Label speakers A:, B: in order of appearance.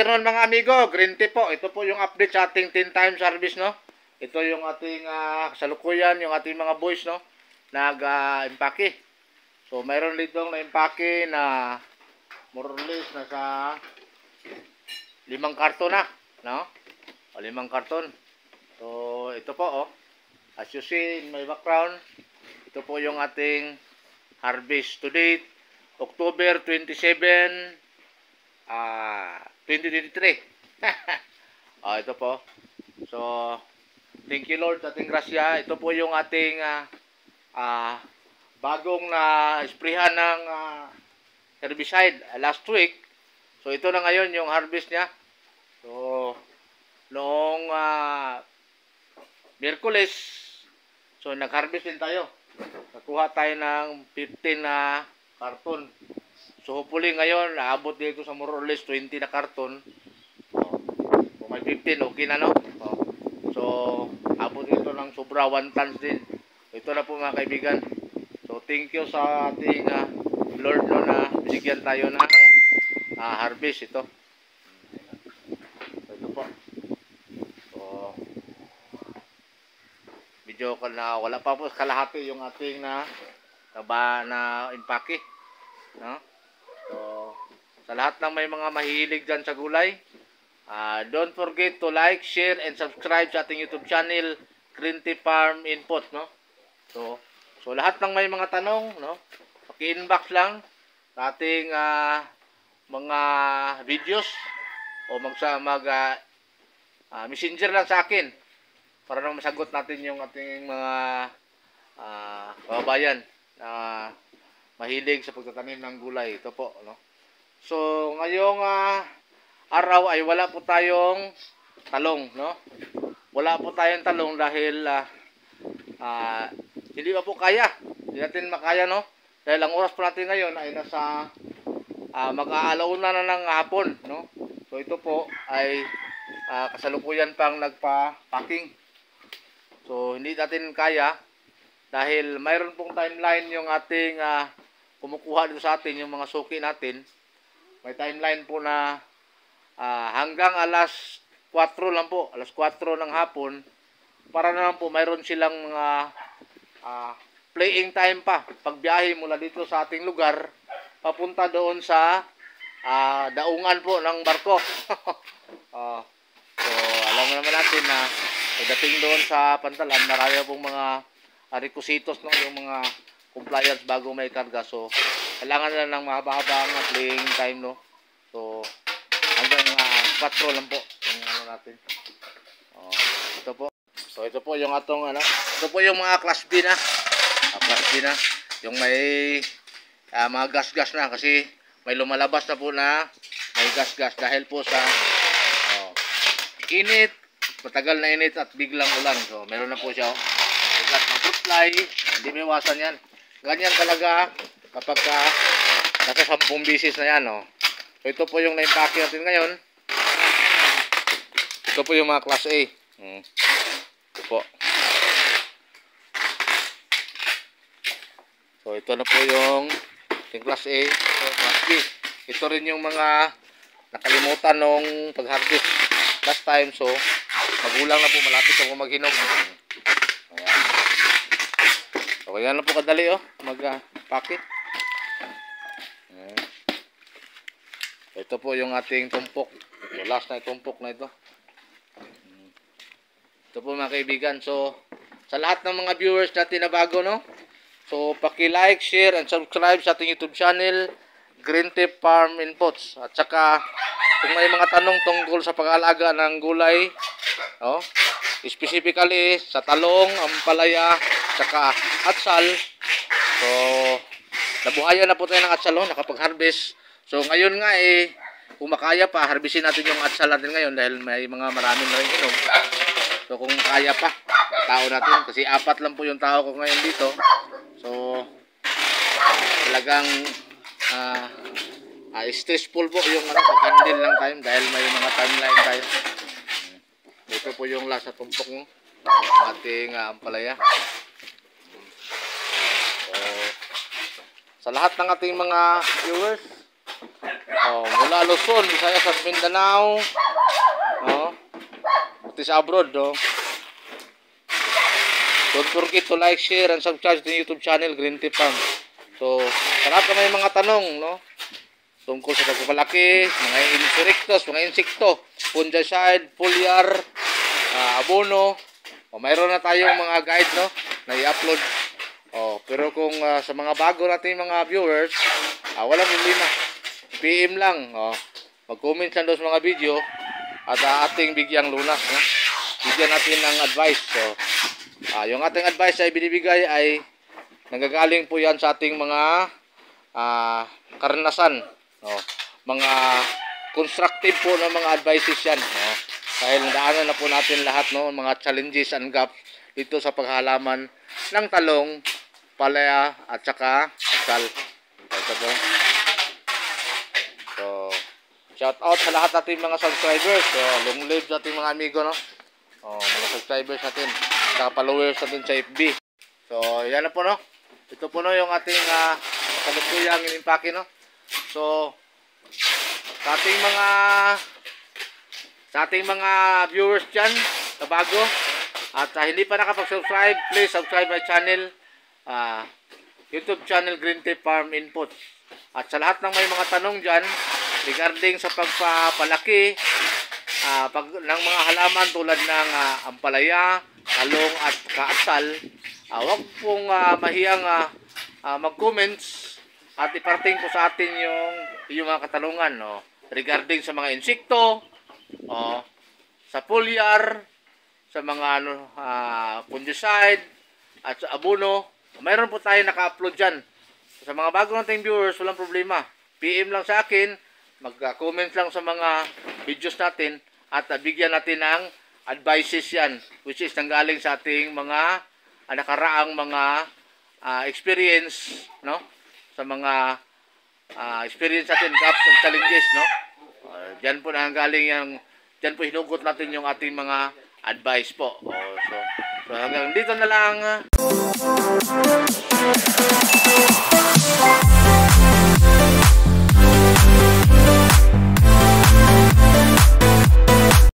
A: afternoon mga amigo, green tea po. Ito po yung update sa ating 10 times harvest, no. Ito yung ating kasalukuyan, yung ating mga boys, no, nag-impake. So mayroon dito na-impake na more or less nasa 5 karton na, no? O 5 karton. So ito po, as you see in my background, ito po yung ating harvest to date, October 27, 2023. Ito po. So, thank you Lord sa ating grasya. Ito po yung ating bagong na sprayhan ng herbicide last week. So, ito na ngayon yung harvest niya. So, noong Miyerkules, so nag-harvest din tayo. Nakuha tayo ng 15 na karton. So hopefully ngayon, naabot dito sa more or less 20 na karton. Kung may 15, okay na, no? So, abot dito ng sobra 1 tons din. Ito na po mga kaibigan. So, thank you sa ating Lord, no, na binigyan tayo ng harvest ito. So, ito po. So, medyo na wala pa po kalahati yung ating na impake, no? So, sa lahat ng may mga mahilig dyan sa gulay, don't forget to like, share, and subscribe sa ating YouTube channel, Green Tea Farm Input, no? So lahat ng may mga tanong, no, paki-inbox lang sa ating mga videos o messenger lang sa akin para na masagot natin yung ating mga kababayan na mahilig sa pagtatanim ng gulay. Ito po, no? So, ngayong araw ay wala po tayong talong, no? Wala po tayong talong dahil hindi pa po kaya. Hindi natin makaya, no? Dahil ang oras po natin ngayon ay nasa mag-aalauna na ng hapon, no? So, ito po ay kasalukuyan pang nagpa-packing. So, hindi natin kaya dahil mayroon pong timeline yung ating kumukuha dito sa atin, yung mga suki natin. May timeline po na hanggang alas 4 lang po, alas 4 ng hapon, para naman po mayroon silang mga playing time pa. Pagbiyahe mula dito sa ating lugar, papunta doon sa daungan po ng barko. So, alam mo naman natin na pagdating doon sa Pantalan, marami pong mga requisitos, no, yung mga compliance bago may karga. So, kailangan na ng mahaba-haba ang playing time, no. So, hanggang 4 lang po yung ano natin. Ito po. So, ito po yung atong ito po yung mga class B na. Class B na. Yung may mga gas-gas na kasi may lumalabas na po na may gas-gas dahil po sa init, matagal na init at biglang ulan. So, meron na po siya. Bigat ng fruit fly. Hindi may iwasan yan. Ganyan talaga kapag nasa 10 bisis na yan, oh. So, ito po yung na-impake natin ngayon. Ito po yung mga class A. Ito po. So, ito na po yung class A. So, class B. Ito rin yung mga nakalimutan nung pag-harvest last time. So, magulang na po. Malapit na po maghinog. Ayan. So, yan na po kadali, oh, mag-pake. Ito po yung ating tumpok. So, last na tumpok na ito. Ito po mga kaibigan. So, sa lahat ng mga viewers natin na bago, no? So, paki-like, share, and subscribe sa ating YouTube channel, Green Tea Farm Inputs. At saka, kung may mga tanong tungkol sa pag-aalaga ng gulay, no? Specifically sa talong, ampalaya, saka atsal. So, nabuhayan na po tayo ng atsal, no? Nakapag-harvest. So, ngayon nga kung makaya pa, harvestin natin yung atsal natin ngayon dahil may mga maraming na rin inom. So, kung kaya pa, tao natin. Kasi 4 lang po yung tao ko ngayon dito. So, talagang stressful po yung pag-handle lang tayo dahil may mga timeline tayo. Ito po yung last na tumpok ng ating ampalaya. So, sa lahat ng ating mga viewers, Mula Luzon, Visayas at Mindanao. Pati sa abroad, Don't forget to like, share, and subscribe to the YouTube channel, Green Tea Farm. So, sa lahat na may mga tanong, tungkol sa pagpapalaki, mga insekto, fungicide, foliar, abono, mayroon na tayong mga guide, na i-upload. Pero kung sa mga bago nating mga viewers, walang problema. PM lang, mag-comment lang doon sa mga video at ating bigyang lunas, bigyan natin ng advice. So, yung ating advice ay binibigay ay nanggagaling po yan sa ating mga karanasan, mga constructive po ng mga advices yan, dahil nadaanan na po natin lahat, mga challenges and gaps dito sa paghalaman ng talong, palaya at saka sal. Ito po. So, shout out sa lahat nating mga subscribers. So, long live sa ating mga amigo, mga subscribers natin, saka followers natin sa FB. So, yan na po, Ito po, yung ating kalukuyang inimpake, So, sa ating mga viewers dyan na bago at hindi pa nakapag-subscribe, please subscribe my channel, YouTube channel Green Tea Farm Input. At sa lahat ng may mga tanong dyan regarding sa pagpapalaki ng mga halaman tulad ng ampalaya, talong at kaasal, huwag pong mahiyang mag-comments at iparating po sa atin yung mga katanungan, regarding sa mga insekto, sa foliar, sa mga fungicide at sa abono. Mayroon po tayo naka-upload dyan. Sa mga bago nating viewers, walang problema. PM lang sa akin, mag-comment lang sa mga videos natin at bigyan natin ng advices yan, which is nanggaling sa ating mga nakaraang mga experience, sa mga experience natin, gaps and challenges, diyan po nanggaling diyan po hinugot natin yung ating mga advice po. So hanggang dito na lang.